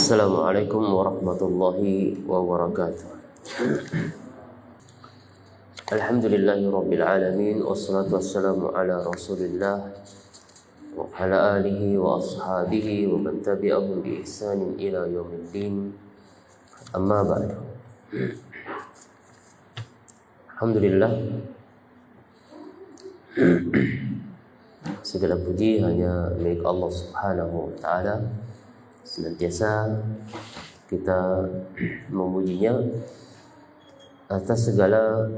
Assalamualaikum warahmatullahi wabarakatuh. Alhamdulillahi rabbil alamin, wassalatu wassalamu ala rasulillah wa ala alihi wa ashabihi wa man tabi'ahum bi ihsanin ila yaumiddin. Amma ba'du. Alhamdulillah, segala puji hanya milik Allah Subhanahu wa ta'ala. Senantiasa kita memujinya atas segala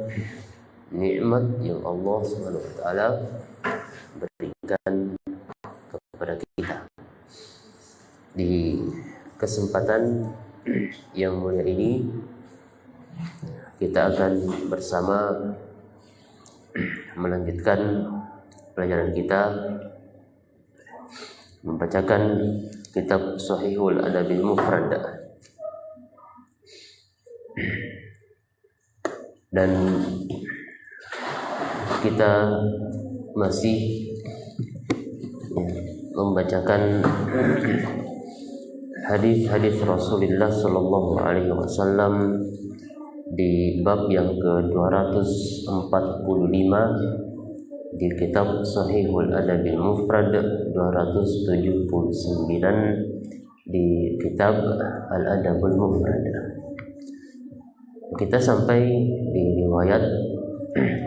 nikmat yang Allah Subhanahu wa ta'ala berikan kepada kita. Di kesempatan yang mulia ini kita akan bersama melanjutkan pelajaran kita membacakan kitab Sahihul Adabil Mufrad, dan kita masih membacakan hadis-hadis Rasulullah Sallallahu Alaihi Wasallam di bab yang ke-245 di kitab Sahihul Adabil Mufrad, 279 di kitab Al-Adabul Mufrad. Kita sampai di riwayat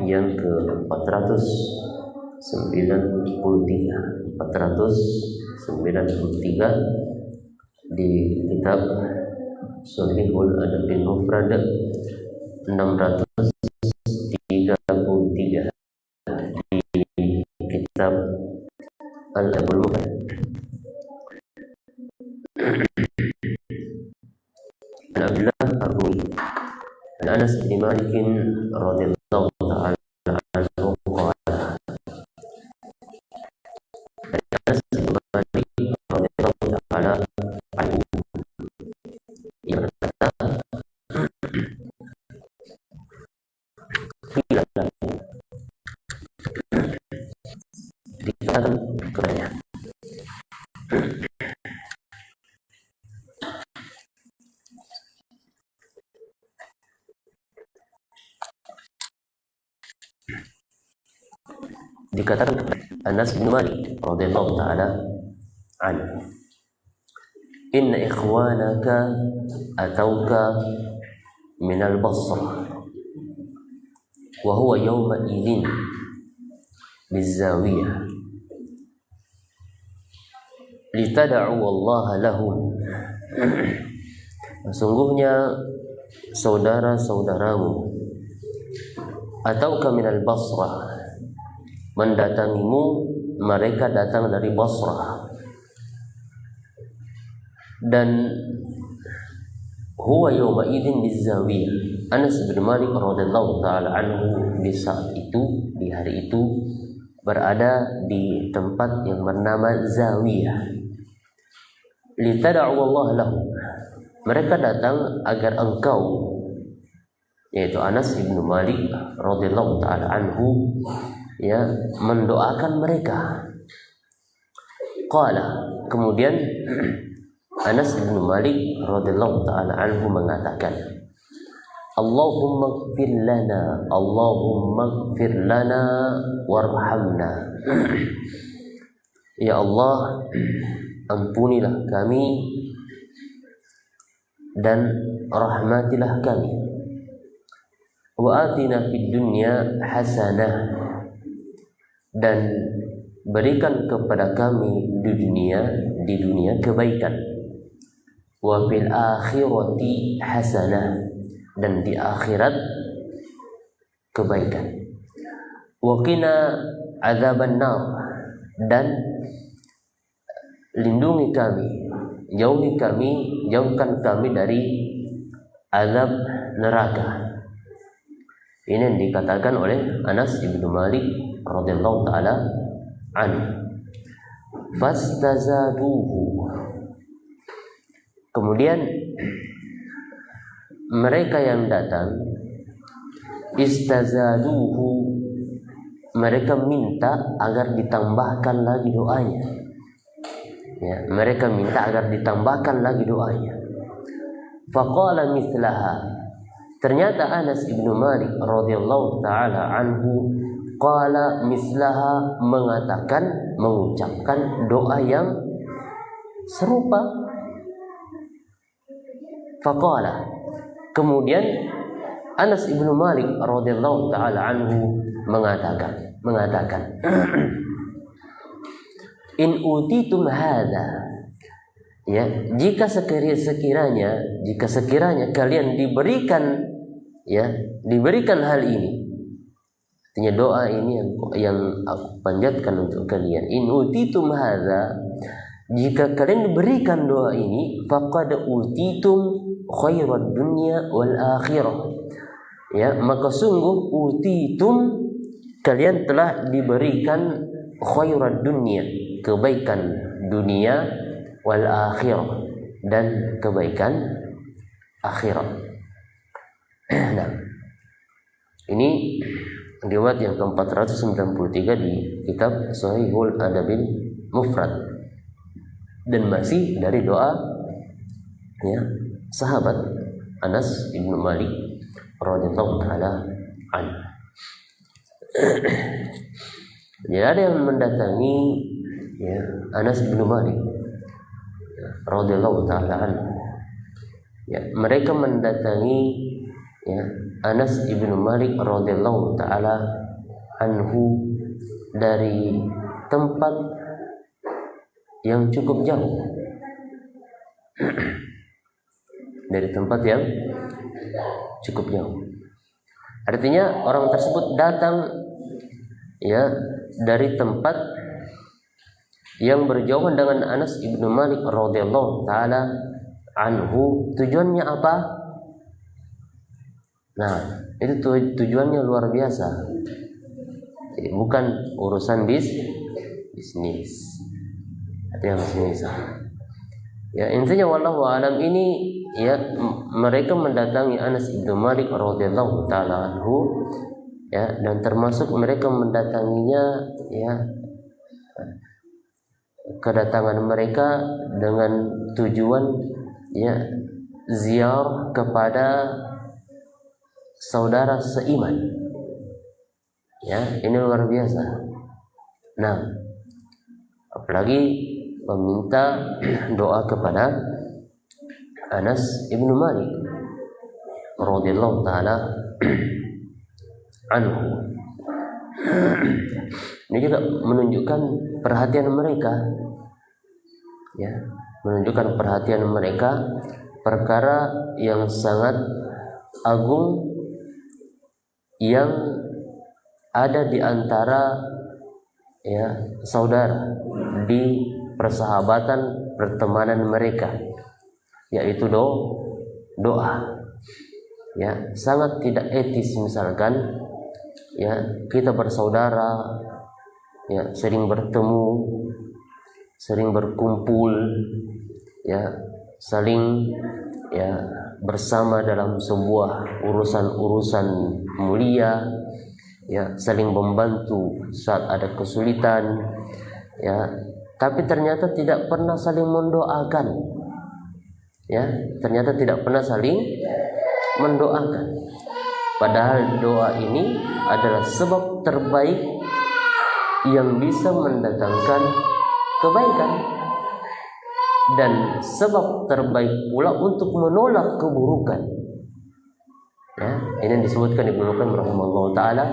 yang ke-493 di kitab Sahihul Adabil Mufrad 633 di kitab Al-Adabul Mufrad. An Abdullah Ar-Rumi an Anas bin Malik radhiyallahu ta'ala anhu qala, Anas bin Malik radhiyallahu ta'ala anhu ia berkata, dikatakan kepadanya, Anas bin Malik radhiyallahu ta'ala anhu, inna ikhwanaka atauka minal Basrah wa huwa yawma idin bizawiyah litada'u Allah lahum. Sesungguhnya saudara-saudaramu atauka minal Basrah, mendatangimu, mereka datang dari Basrah, dan huwa yawma idzin bizawiyah, Anas bin Malik radhiyallahu taala anhu di saat itu, di hari itu berada di tempat yang bernama Zawiyah. Litada'u Allah lahu, mereka datang agar engkau, yaitu Anas bin Malik radhiyallahu taala anhu, mendoakan mereka. Qala, kemudian Anas bin Malik radhiyallahu taala anhu mengatakan, Allahumma ighfir lana warhamna. Ya Allah, ampunilah kami dan rahmatilah kami. Wa atina fid dunya hasanah, dan berikan kepada kami di dunia kebaikan. Wa fil akhirati hasanah, dan di akhirat kebaikan. Wa qina adzaban nar, dan lindungi kami, jauhkan kami dari azab neraka. Ini yang dikatakan oleh Anas bin Malik radhiyallahu taala anhu. Fastazaduhu, kemudian mereka yang datang istazaduhu, mereka minta agar ditambahkan lagi doanya. Ya, mereka minta agar ditambahkan lagi doanya. Faqala mithlaha. Ternyata Anas ibnu Malik radhiyallahu taala anhu qala mithlaha, mengucapkan doa yang serupa. Faqala, kemudian Anas ibnu Malik radhiyallahu taala anhu mengatakan in utitum hadza, ya, jika sekiranya kalian diberikan hal ini, artinya doa ini yang aku panjatkan untuk kalian. In utitum hadza, jika kalian diberikan doa ini, faqad utitum khairad dunya wal akhirah, ya, maka sungguh utitum, kalian telah diberikan khairad dunya, kebaikan dunia, wal akhirah, dan kebaikan akhirat. Nah, ini riwayat yang ke-493 di kitab Sahihul Adabil Mufrad, dan masih dari doa, ya, sahabat Anas ibnu Malik radhiyallahu taala anhu. Jadi ada yang mendatangi, ya, Anas bin Malik radhiyallahu taala anhu. Ya, mereka mendatangi, ya, Anas bin Malik radhiyallahu taala anhu dari tempat yang cukup jauh. Dari tempat yang cukup jauh. Artinya orang tersebut datang, ya, dari tempat yang berjauhan dengan Anas ibnu Malik radhiyallahu taala anhu. Tujuannya apa? Nah, itu tujuannya luar biasa. Bukan urusan bisnis. Itu yang bisnis. Ya, intinya wallahu alam ini, ya, mereka mendatangi Anas ibnu Malik radhiyallahu taala anhu, ya, dan termasuk mereka mendatanginya, ya, kedatangan mereka dengan tujuan, ya, ziarah kepada saudara seiman. Ya, ini luar biasa. Nah, apalagi meminta doa kepada Anas ibnu Malik radhiyallahu taala anhu. Ini juga menunjukkan perhatian mereka, ya, menunjukkan perhatian mereka, perkara yang sangat agung yang ada di antara, ya, saudara di persahabatan pertemanan mereka, yaitu doa. Ya, sangat tidak etis misalkan, ya, kita bersaudara, ya, sering bertemu, sering berkumpul, ya, saling, ya, bersama dalam sebuah urusan-urusan mulia, ya, saling membantu saat ada kesulitan, ya, tapi ternyata tidak pernah saling mendoakan, ya, ternyata tidak pernah saling mendoakan. Padahal doa ini adalah sebab terbaik yang bisa mendatangkan kebaikan, dan sebab terbaik pula untuk menolak keburukan. Ya, ini disebutkan Ibnu Qayyim rahimahullah taala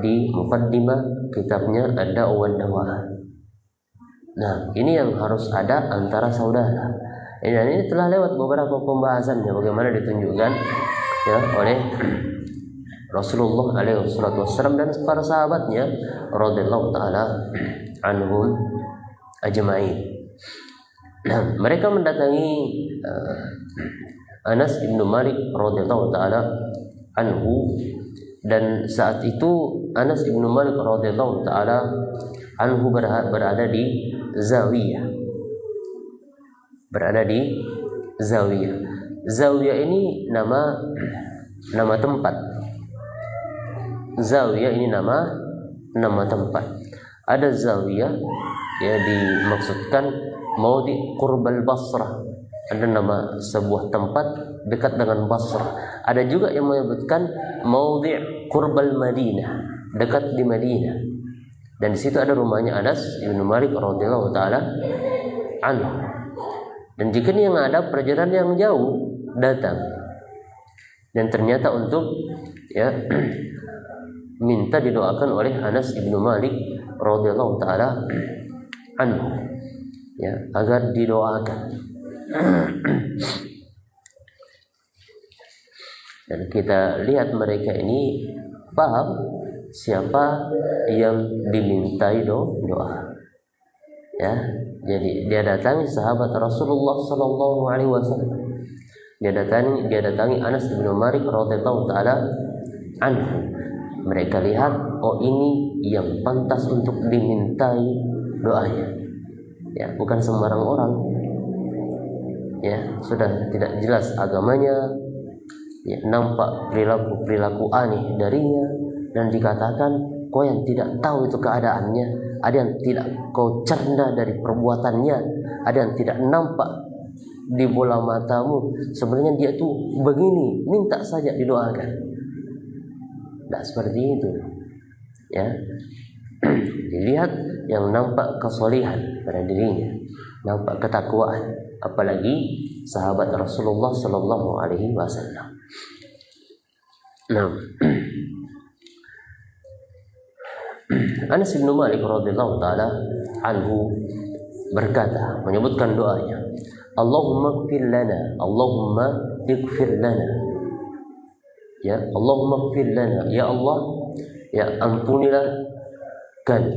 di muqaddimah kitabnya Ad-Da'wa wad-Dawa. Nah, ini yang harus ada antara saudara. Dan ini telah lewat beberapa pembahasannya, bagaimana ditunjukkan, ya, oleh Rasulullah alaihi wasallam dan para sahabatnya radhiyallahu taala anhum ajma'in. Nah, mereka mendatangi Anas ibnu Malik radhiyallahu taala anhu, dan saat itu Anas ibnu Malik radhiyallahu taala anhu berada di zawiyah. Berada di zawiyah. Zawiyah ini nama tempat. Zawiyah ini nama tempat. Ada zawiyah, ya, dimaksudkan Maudi Qurbal Basrah, ada nama sebuah tempat dekat dengan Basrah. Ada juga yang menyebutkan Maudi Qurbal Madinah, dekat di Madinah. Dan di situ ada rumahnya Anas bin Malik radhiyallahu taala anhu. Dan jika yang ada perjalanan yang jauh datang dan ternyata untuk minta didoakan oleh Anas bin Malik radhiyallahu taala anhu, agar didoakan. Dan kita lihat mereka ini paham siapa yang dimintai doa. Jadi dia datangi sahabat Rasulullah sallallahu alaihi wasallam. Dia datangi Anas bin Malik radhiyallahu taala anhu. Mereka lihat, oh ini yang pantas untuk dimintai doanya. Bukan sembarang orang. Sudah tidak jelas agamanya, nampak perilaku aneh darinya, dan dikatakan kau yang tidak tahu itu keadaannya, ada yang tidak kau cerna dari perbuatannya, ada yang tidak nampak di bola matamu, sebenarnya dia tuh begini, minta saja didoakan. Tidak seperti itu. Dilihat yang nampak kesolehan pada dirinya, nampak ketakwaan, apalagi sahabat Rasulullah sallallahu alaihi wasallam. Anas bin Malik radhiyallahu taala anhu berkata, menyebutkan doanya, Allahumma ighfir lana, Allahumma ighfir lana. Allahumma ighfir lana, ya Allah, ampunilah kami.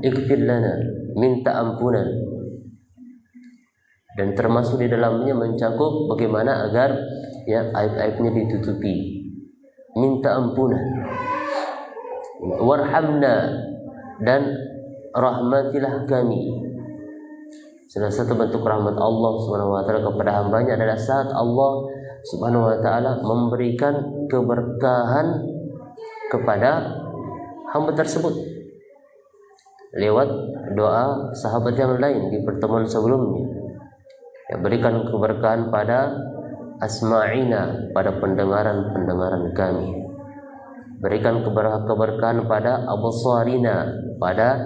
Ighfir lana, minta ampunan. Dan termasuk di dalamnya mencakup bagaimana agar aib-aibnya ditutupi. Minta ampunan. Warhamna, dan rahmatilah kami. Salah satu bentuk rahmat Allah Subhanahu wa taala kepada hambanya adalah saat Allah Subhanahu wa taala memberikan keberkahan kepada hamba tersebut lewat doa sahabat yang lain di pertemuan sebelumnya. Berikan keberkahan pada asma'ina, pada pendengaran kami. Berikan keberkahan pada absarina, pada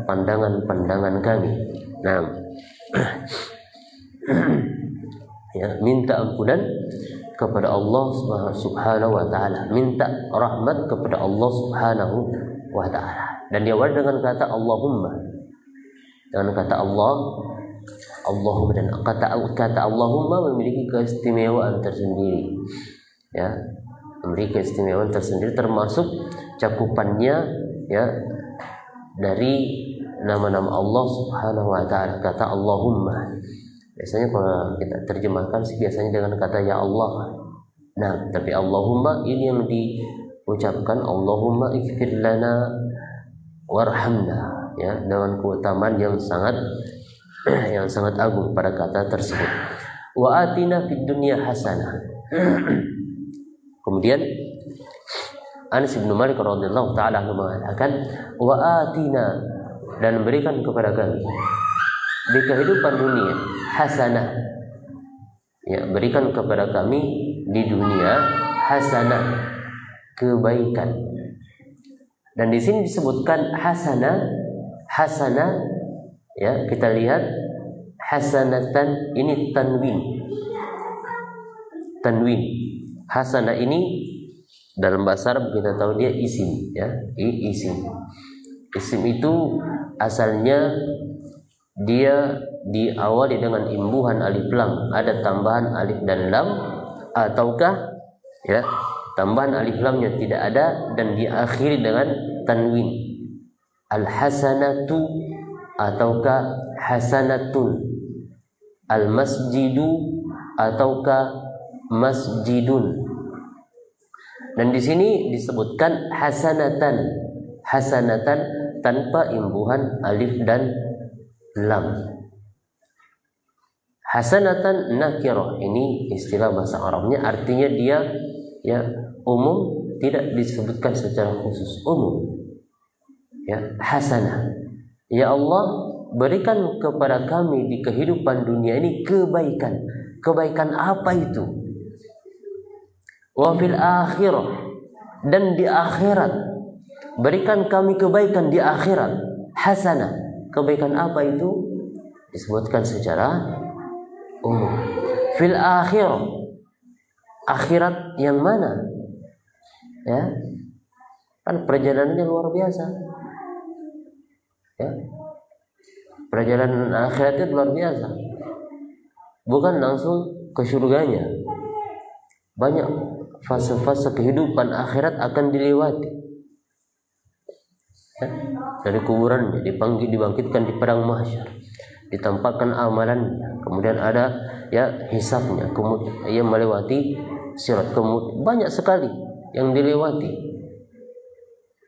pandangan kami. Minta ampunan kepada Allah Subhanahu wa taala, minta rahmat kepada Allah Subhanahu wa taala. Dan diawali dengan kata Allahumma, dengan kata Allahumma, dan kata Allahumma memiliki keistimewaan tersendiri. Memiliki keistimewaan tersendiri, termasuk cakupannya dari nama-nama Allah Subhanahu wa taala. Kata Allahumma biasanya kalau kita terjemahkan biasanya dengan kata ya Allah. Tapi Allahumma ini yang diucapkan Allahumma ighfir lana warhamna, dengan keutamaan yang sangat agung pada kata tersebut. Wa atina fid dunya hasanah. Kemudian Anas bin Malik radhiyallahu taala mengatakan, wa atina, dan berikan kepada kami di kehidupan dunia hasanah. Berikan kepada kami di dunia hasanah, kebaikan. Dan di sini disebutkan hasanah. Kita lihat hasanatan ini tanwin. Hasanah ini dalam bahasa Arab kita tahu dia isim, isim. Isim itu asalnya dia diawali dengan imbuhan alif lam, ada tambahan alif dan lam, ataukah tambahan alif lamnya tidak ada dan diakhiri dengan tanwin. Al-hasanatu ataukah hasanatun, al-masjidu ataukah masjidun. Dan di sini disebutkan hasanatan tanpa imbuhan alif dan lam. Hasanatan nakirah, ini istilah bahasa Arabnya, artinya dia umum, tidak disebutkan secara khusus, umum. Hasanah. Ya Allah, berikan kepada kami di kehidupan dunia ini kebaikan. Kebaikan apa itu? Wa fil akhirah, dan di akhirat. Berikan kami kebaikan di akhirat. Hasanah. Kebaikan apa itu? Disebutkan secara umum. Fil akhirah. Akhirat yang mana? Ya. Kan perjalanannya luar biasa. Ya. Perjalanan akhiratnya luar biasa. Bukan langsung ke surganya. Banyak fase-fase kehidupan akhirat akan dilewati. Ya. Dari kuburannya dibangkitkan di padang mahsyar, ditempatkan amalannya, kemudian ada ya hisabnya, kemudian ia melewati sirat, kemudian banyak sekali yang dilewati.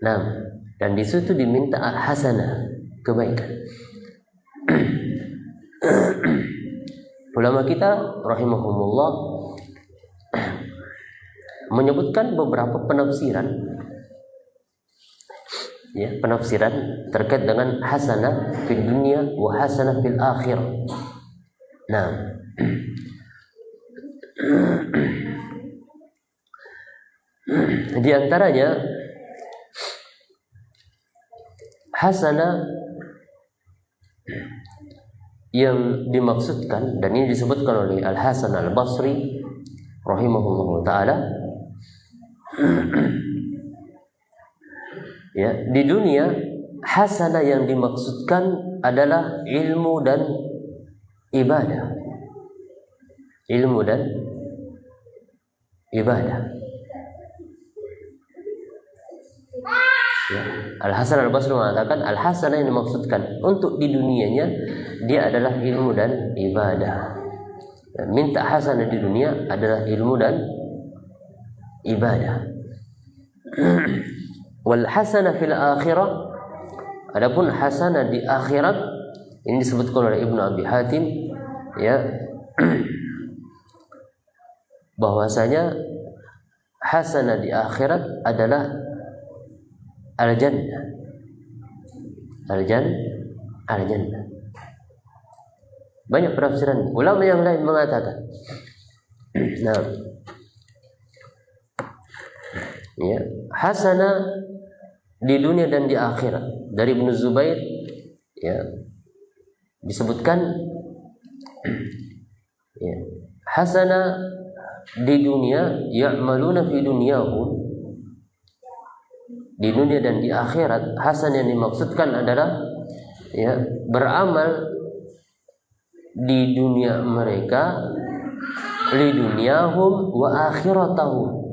Nah, dan di situ diminta hasanah, kebaikan. Ulama kita rahimahumullah menyebutkan beberapa penafsiran, ya, penafsiran terkait dengan hasanah fid dunya wa hasanah fil akhirah. Nah, di antaranya hasanah yang dimaksudkan, dan ini disebutkan oleh Al-Hasan Al-Basri rahimahullah ta'ala, ya, di dunia hasanah yang dimaksudkan adalah ilmu dan ibadah. Ilmu dan ibadah. Ya. Al-Hasan Al-Basri mengatakan al-hasanah yang dimaksudkan untuk di dunianya dia adalah ilmu dan ibadah. Minta hasanah di dunia adalah ilmu dan ibadah. Wal hasanah fil akhirah, adapun hasanah di akhirat ini disebutkan oleh Ibnu Abi Hatim, ya, bahwasanya hasanah di akhirat adalah al-jannah. Al-jannah. Banyak penafsiran. Ulama yang lain mengatakan, nah, ya, hasanah di dunia dan di akhirat. Dari Ibnu Zubair, ya, disebutkan, ya, hasanah di dunia ya'maluna fi dunyahum, di dunia dan di akhirat. Hasan yang dimaksudkan adalah, ya, beramal di dunia mereka, li dunyahum wa akhiratahum,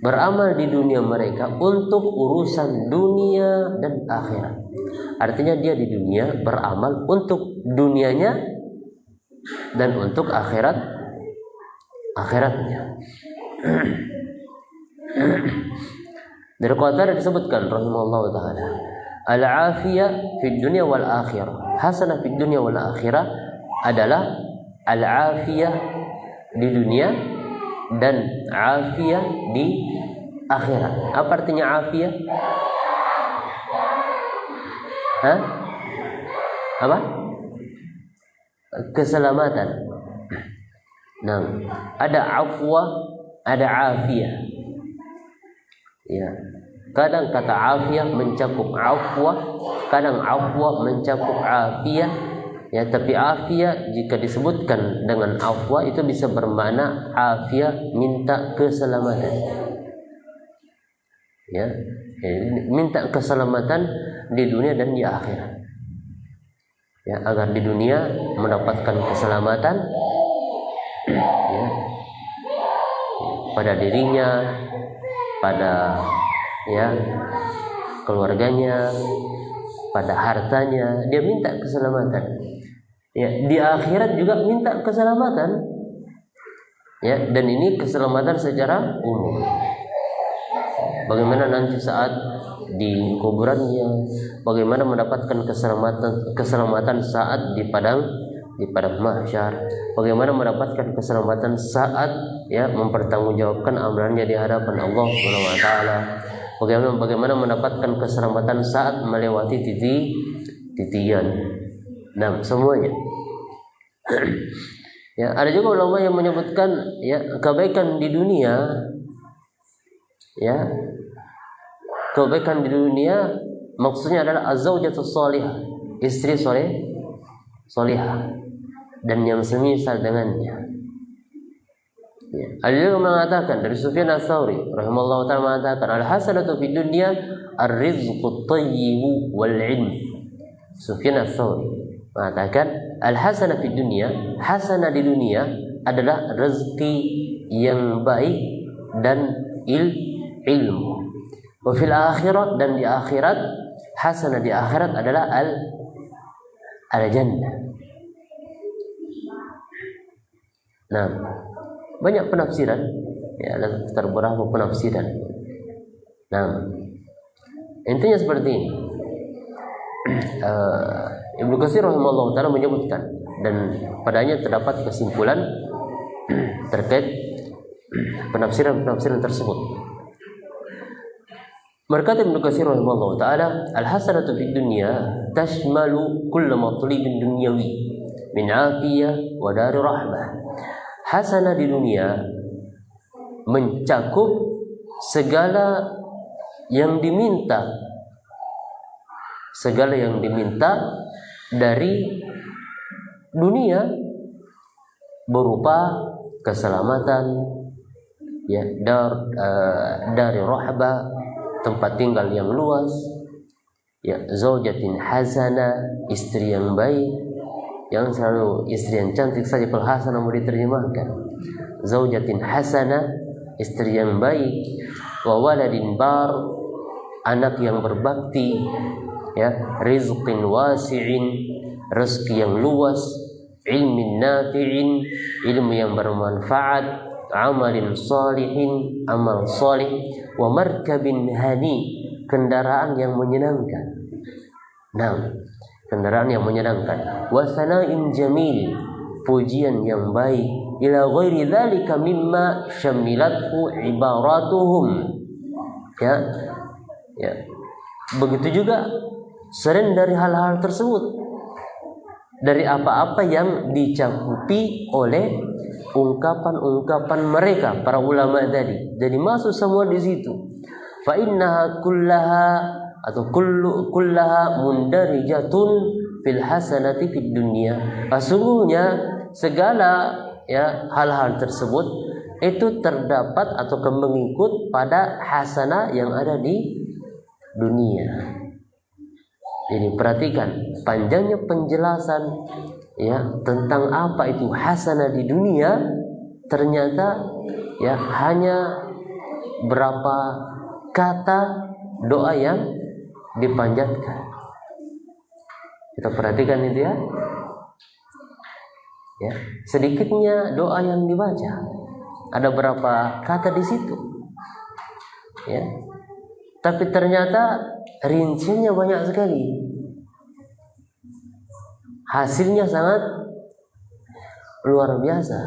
beramal di dunia mereka untuk urusan dunia dan akhirat. Artinya dia di dunia beramal untuk dunianya dan untuk akhiratnya. Dari Qatadah disebutkan rahimahullah ta'ala, al-afiyah fid dunya wal akhirah. Hasanah fid dunya wal akhirah adalah al-afiyah di dunia dan afiyah di akhirat. Apa artinya afiyah? Apa? Keselamatan. Nah, ada afwa, ada afiyah. Ya, kadang kata afiyah mencakup afwa, kadang afwa mencakup afiyah. Ya, tapi afiyah jika disebutkan dengan afwa itu bisa bermakna afiyah minta keselamatan. Ya, minta keselamatan di dunia dan di akhirat. Ya, agar di dunia mendapatkan keselamatan, ya, pada dirinya, pada, ya, keluarganya, pada hartanya, dia minta keselamatan. Ya, di akhirat juga minta keselamatan. Ya, dan ini keselamatan secara umum. Bagaimana nanti saat di kuburannya, bagaimana mendapatkan keselamatan saat di padang mahsyar, bagaimana mendapatkan keselamatan saat, ya, mempertanggungjawabkan amalannya di hadapan Allah Subhanahu wa taala, bagaimana mendapatkan keselamatan saat melewati titian, Nah, semuanya. Ya, ada juga ulama yang menyebutkan ya kebaikan di dunia, ya kebaikan di dunia maksudnya adalah az-zaujatus shalihah, istri solihah dan yang semisal dengannya. Ya. Ada juga mengatakan dari Sufyan Ats-Tsauri rahimallahu taala mengatakan al-hasanatu fid dunya ar-rizqut thayyibu wal 'ilm. Sufyan Ats-Tsauri mengatakan al-hasanah fid dunya, hasanah di dunia adalah rezeki yang baik dan ilmu. Wa fil akhirat, dan di akhirat, hasanah di akhirat adalah al-jannah. Nah, banyak penafsiran, ya ada beberapa penafsiran. Nah, intinya seperti ini. Ibnu Katsir rahimahullah taala menyebutkan dan padanya terdapat kesimpulan terkait penafsiran tersebut. Berkata Ibnu Katsir rahimahullah taala, al-hasanatu fid dunya tashmalu kull matlibin dunyawi min 'afiyah wa dari rahmah. Hasanah di dunia mencakup segala yang diminta, dari dunia berupa keselamatan, ya, dari rahbah, tempat tinggal yang luas, ya, zaujatin hasanah, istri yang baik. Yang selalu istri yang cantik saja hasanah mau diterjemahkan. Zaujatin hasanah, istri yang baik. Wa waladin bar, anak yang berbakti, ya, rizqin wasi'in, rezeki yang luas, ilmin nafi'in, ilmu yang bermanfaat, amalin salihin, amal salih, wa markabin hani, kendaraan yang menyenangkan. Nah, kendaraan yang menyenangkan. Wa sana'in jamil, pujian yang baik. Ila ghairi dzalika mimma syamilathu ibaratuhum. Ya. Begitu juga selain dari hal-hal tersebut, dari apa-apa yang dicakupi oleh ungkapan-ungkapan mereka para ulama tadi. Jadi masuk semua di situ. Fa innaha kullaha atau kullaha mundarijatun fil hasanati fid dunya. Sesungguhnya segala, ya, hal-hal tersebut itu terdapat atau mengikut pada hasanah yang ada di dunia. Jadi perhatikan panjangnya penjelasan, ya, tentang apa itu hasanah di dunia. Ternyata, ya, hanya berapa kata doa yang dipanjatkan. Kita perhatikan itu, ya. Ya, sedikitnya doa yang dibaca. Ada berapa kata di situ. Ya. Tapi ternyata rinciannya banyak sekali. Hasilnya sangat luar biasa.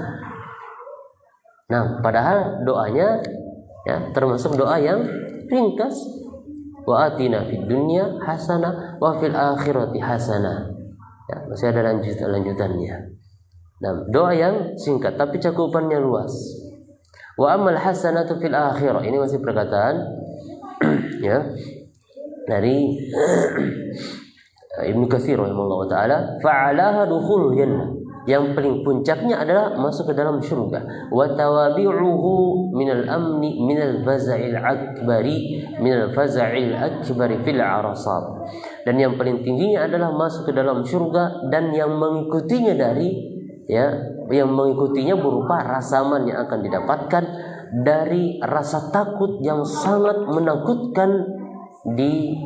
Nah, padahal doanya, ya, termasuk doa yang ringkas. Wa atina fid dunya hasanah wa fil akhirati hasanah. Ya, masih ada lanjutannya. Nah, doa yang singkat tapi cakupannya luas. Wa amal hasanatu fil akhirah. Ini masih perkataan ya dari Ibnu Katsir rahimahullah taala, fa'alaha dukhulul jannah. Yang paling puncaknya adalah masuk ke dalam surga. Wa tawabi'uhu minal amni minal faza'il akbari fil arasat. Dan yang paling tingginya adalah masuk ke dalam surga, dan yang mengikutinya yang mengikutinya berupa rasa aman yang akan didapatkan dari rasa takut yang sangat menakutkan di,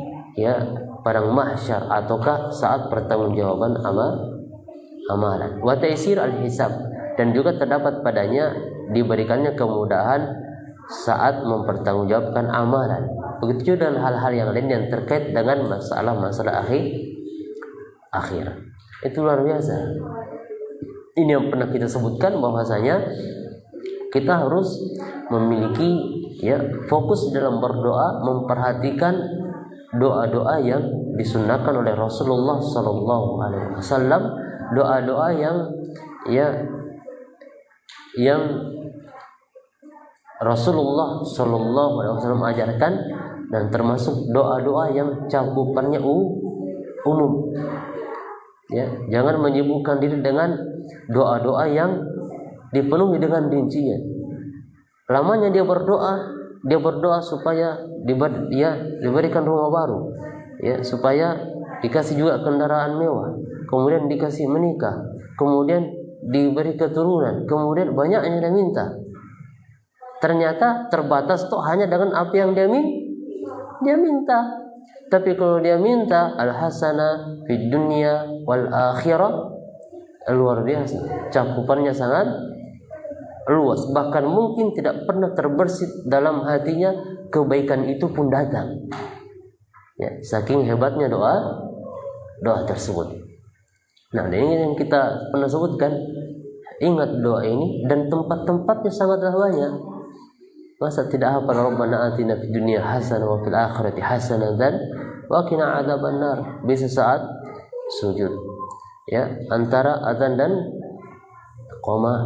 padang mahsyar ataukah saat pertanggungjawaban amalan. Wa taisir al-hisab, dan juga terdapat padanya diberikannya kemudahan saat mempertanggungjawabkan amalan. Begitu juga dengan hal-hal yang lain yang terkait dengan masalah akhir. Itu luar biasa. Ini yang pernah kita sebutkan bahwasanya kita harus memiliki fokus dalam berdoa, memperhatikan doa-doa yang disunnahkan oleh Rasulullah sallallahu alaihi wasallam, doa-doa yang Rasulullah sallallahu alaihi wasallam ajarkan, dan termasuk doa-doa yang cakupannya umum. Ya, jangan menyibukkan diri dengan doa-doa yang dipenuhi dengan rincian. Lamanya dia berdoa supaya diberikan rumah baru, ya, supaya dikasih juga kendaraan mewah, kemudian dikasih menikah, kemudian diberi keturunan, kemudian banyaknya dia minta. Ternyata terbatas tuh hanya dengan apa yang dia minta. Tapi kalau dia minta al-hasanah fid dunya wal akhirah, luar biasa, cakupannya sangat luas, bahkan mungkin tidak pernah terbersit dalam hatinya kebaikan itu pun datang. Ya, saking hebatnya doa tersebut. Nah, ini yang kita pernah sebutkan. Ingat doa ini, dan tempat-tempatnya sangatlah banyak. Masa tidak hafal Rabbana atina fid dunya hasanah wa fil akhirati hasanatan wa qina adzabannar? Bisa saat sujud, ya, antara azan dan qoma,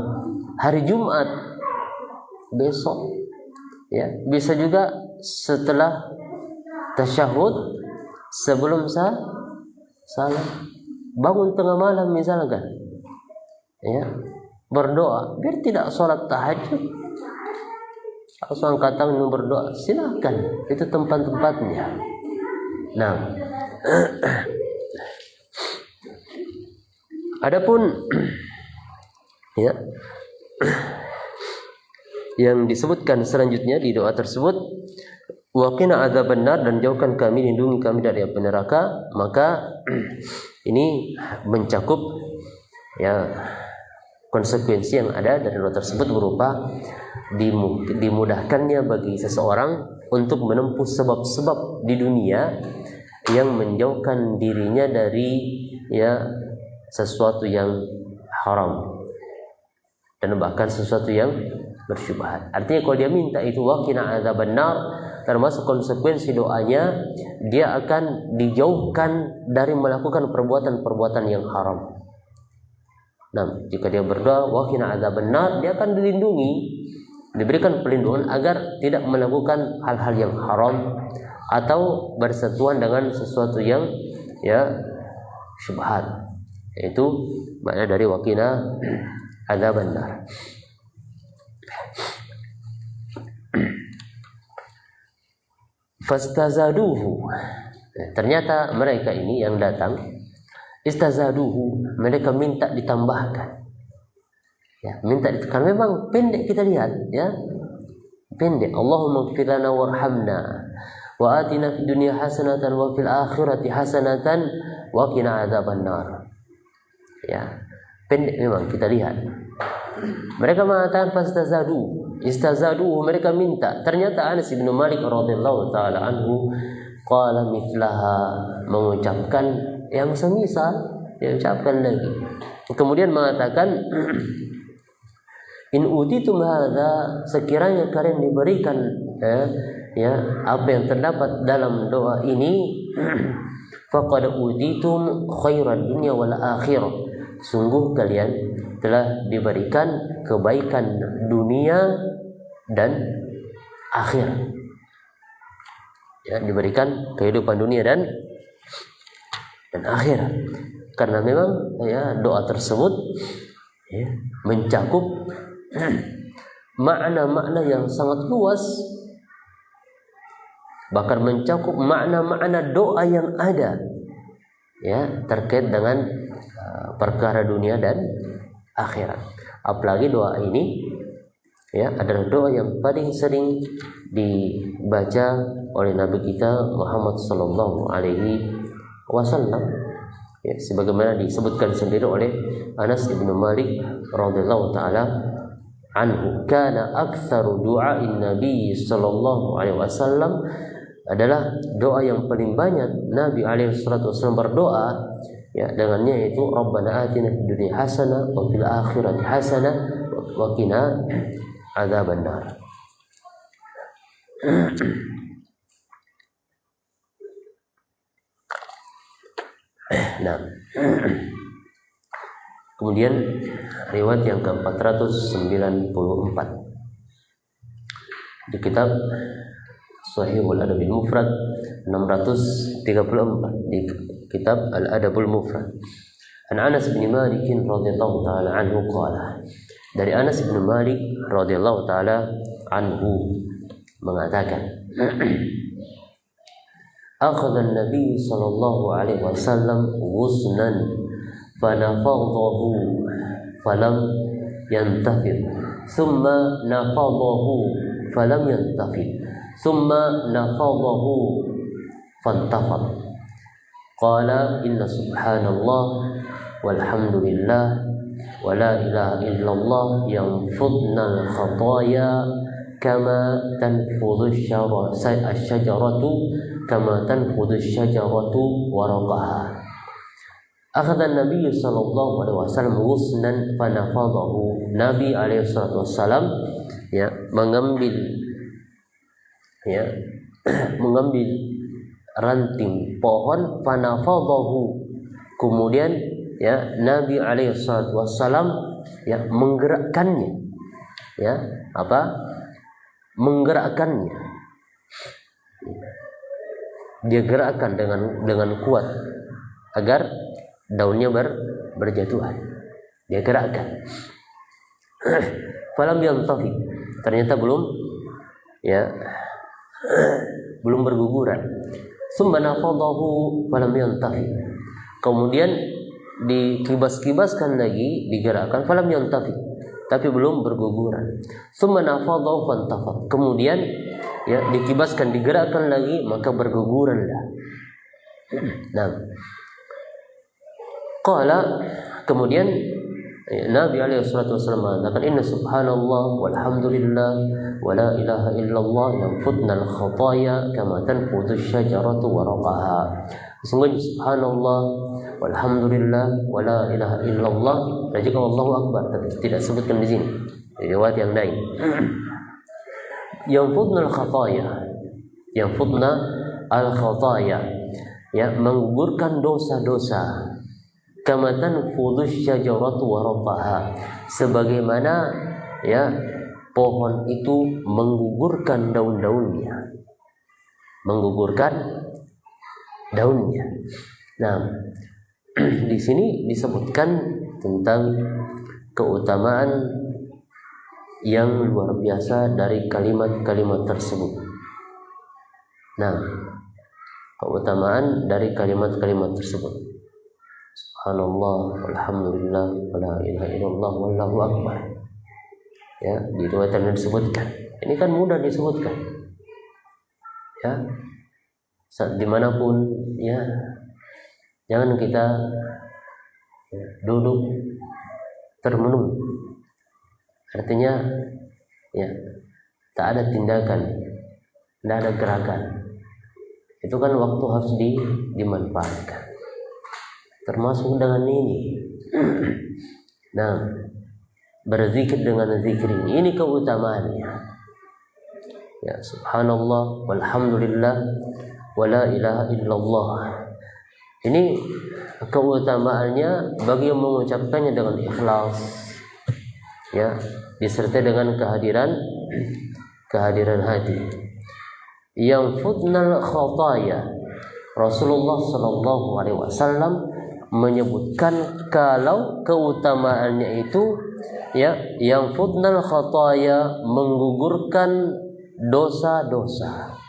hari Jumat besok, ya, bisa juga setelah tasyahud, sebelum salam, bangun tengah malam misalkan, ya, berdoa biar tidak sholat tahajud, langsung angkat tangan berdoa, silakan, itu tempat-tempatnya. Nah, adapun ya yang disebutkan selanjutnya di doa tersebut, wa qina adzabannar, dan jauhkan kami, lindungi kami dari api neraka, maka ini mencakup ya konsekuensi yang ada dari doa tersebut berupa dimudahkannya bagi seseorang untuk menempuh sebab-sebab di dunia yang menjauhkan dirinya dari ya sesuatu yang haram dan bahkan sesuatu yang bersyubhat. Artinya kalau dia minta itu waqina adzabannar, termasuk konsekuensi doanya, dia akan dijauhkan dari melakukan perbuatan-perbuatan yang haram. Nah, jika dia berdoa waqina adzabannar, dia akan dilindungi, diberikan perlindungan agar tidak melakukan hal-hal yang haram atau bersentuhan dengan sesuatu yang ya syubhat. Itu makna dari waqina adzabannar. Fastazaduhu, ternyata mereka ini yang datang, istazaduhu, mereka minta ditambahkan. Ya, minta, karena memang pendek kita lihat, ya, pendek. Allahumma ighfir lana warhamna wa atina fid dunya hasanatan wa fil akhirati hasanatan wa qina adzabannar. Ya, pendek memang kita lihat. Mereka mengatakan fastazadu, istazadu, mereka minta. Ternyata Anas bin Malik radhiyallahu taala anhu qala mithlaha, mengucapkan yang semisal, dia ucapkan lagi. Kemudian mengatakan in utitum hadza, sekiranya kalian diberikan ya apa yang terdapat dalam doa ini, faqad utitum khairan dunya wal akhirah, sungguh kalian telah diberikan kebaikan dunia dan akhir. Ya, diberikan kehidupan dunia dan akhir. Karena memang ya doa tersebut ya mencakup makna-makna yang sangat luas, bahkan mencakup makna-makna doa yang ada ya terkait dengan perkara dunia dan akhirat. Apalagi doa ini ya adalah doa yang paling sering dibaca oleh Nabi kita Muhammad sallallahu alaihi wasallam, ya, sebagaimana disebutkan sendiri oleh Anas bin Malik radhiyallahu taala anhu, kana aktsaru du'a'in Nabi sallallahu alaihi wasallam, adalah doa yang paling banyak Nabi alaihi wasallam berdoa ya dengannya, yaitu Rabbana atina fid dunya hasanah wa fil akhirati hasanah wa qina adzabannar. Nah, kemudian riwayat yang ke-494 di kitab Sahihul Adabil Mufrad 634 di kitab Al-Adabul Mufrad. An Anas bin Malik radhiyallahu taala anhu qala, dari Anas bin Malik radhiyallahu taala anhu mengatakan, akhadha an-nabi sallallahu alaihi wasallam ghusnan fanafadahu falam yantafid thumma nafadahu falam yantafid thumma nafadahu fantafad. Qala inna subhanallah walhamdulillah wa la ilaha illallah yanfudnal khataya kama tanfudhu asy-syajaratu kama tanfudhu asy-syajaratu waraqaha. Akhadha an-nabiy sallallahu alaihi wasallam ghusnan fanafadahu. Nabi alaihi salatu wasallam mengambil ranting pohon, fanafadahu, kemudian Nabi alaihi salatu wasallam menggerakkannya, menggerakkannya, dia gerakkan dengan kuat agar daunnya berjatuhan, dia gerakkan. Falam yantafi, ternyata belum berguguran. Summa nafadahu falam yantafi, kemudian dikibas-kibaskan lagi, digerakkan, falam yantafi, tapi belum berguguran. Summa nafadahu fantafat, kemudian dikibaskan, digerakkan lagi, maka berguguranlah. Nah, qala, kemudian Nabi alaihi salatu wasallam mengatakan, inna subhanallah walhamdulillah wa la ilaha illallah yanfudnal khataya kama tanfudhu asy-syajaratu waraqaha. Sesungguhnya subhanallah walhamdulillah wa la ilaha illallah, dan juga Allahu akbar, tapi tidak sebutkan di sini di riwayat yang lain. Yanfudnal khataya, yanfudna al khataya, menggugurkan dosa-dosa. Kama tanfudhu asy-syajaratu waraqaha, sebagaimana pohon itu menggugurkan daun-daunnya, menggugurkan daunnya. Nah, di sini disebutkan tentang keutamaan yang luar biasa dari kalimat-kalimat tersebut. Nah, keutamaan dari kalimat-kalimat tersebut, subhanallah walhamdulillah wa la ilaha illallah wallahu akbar, di riwayat yang disebutkan. Ini kan mudah disebutkan, saat dimanapun, jangan kita duduk termenung, artinya tak ada tindakan, tidak ada gerakan. Itu kan waktu harus dimanfaatkan, termasuk dengan ini. Nah, berzikir dengan zikir ini keutamaannya. Subhanallah walhamdulillah wa la ilaha illallah. Ini keutamaannya bagi yang mengucapkannya dengan ikhlas, disertai dengan kehadiran hati. Yang fudnal khataya, Rasulullah sallallahu alaihi wasallam menyebutkan kalau keutamaannya itu yang fudnal khataya, menggugurkan dosa-dosa.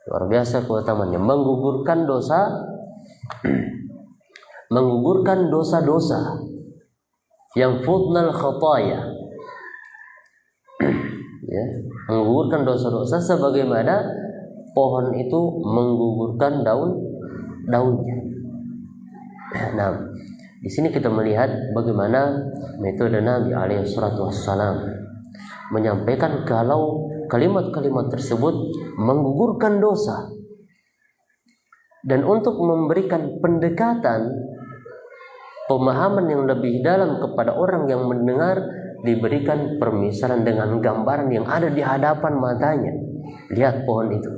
Luar biasa keutamaannya, menggugurkan dosa-dosa. Yang fudnal khataya, menggugurkan dosa-dosa sebagaimana pohon itu menggugurkan daunnya. Nah, di sini kita melihat bagaimana metode Nabi alaihi salatu wassalam menyampaikan kalau kalimat-kalimat tersebut menggugurkan dosa. Dan untuk memberikan pendekatan, pemahaman yang lebih dalam kepada orang yang mendengar, diberikan permisalan dengan gambaran yang ada di hadapan matanya. Lihat pohon itu,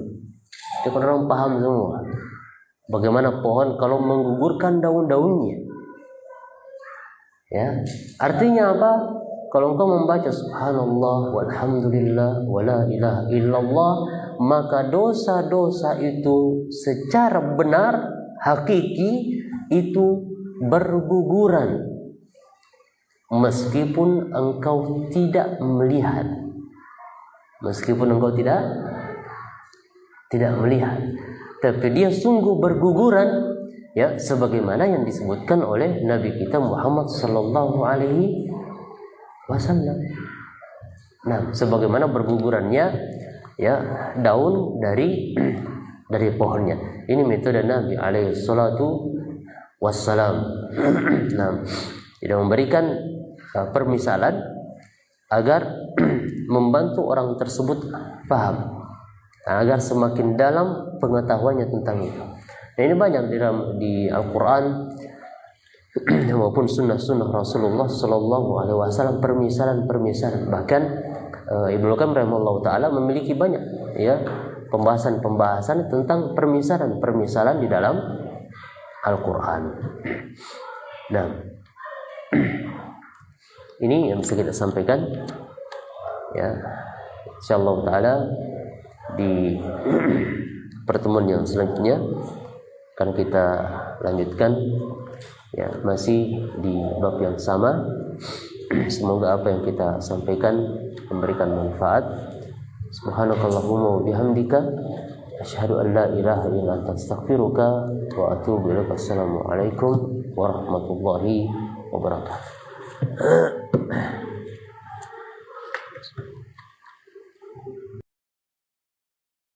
orang paham semua. Bagaimana pohon kalau menggugurkan daun-daunnya? Ya, artinya apa? Kalau engkau membaca subhanallah walhamdulillah wala ilaha illallah, maka dosa-dosa itu secara benar hakiki itu berguguran meskipun engkau tidak melihat. Meskipun engkau tidak melihat, tapi dia sungguh berguguran, ya, sebagaimana yang disebutkan oleh Nabi kita Muhammad sallallahu alaihi wasallam. Nah, sebagaimana bergugurannya, ya, daun dari pohonnya. Ini metode Nabi alaihi salatu wassalam. Nah, tidak memberikan permisalan agar membantu orang tersebut paham, agar semakin dalam pengetahuannya tentang itu. Nah, ini banyak di Al-Quran maupun sunnah-sunnah Rasulullah Sallallahu Alaihi Wasallam permisalan. Bahkan Ibnu Qayyim rahimahullah taala memiliki banyak, ya, pembahasan tentang permisalan di dalam Al-Quran. Nah, ini yang bisa kita sampaikan, ya, insyaallah taala di pertemuan yang selanjutnya akan kita lanjutkan, ya, masih di bab yang sama. Semoga apa yang kita sampaikan memberikan manfaat. Subhanakallahumma wa bihamdika asyhadu an la ilaha illa anta astaghfiruka wa atubu ilaik. Assalamualaikum warahmatullahi wabarakatuh.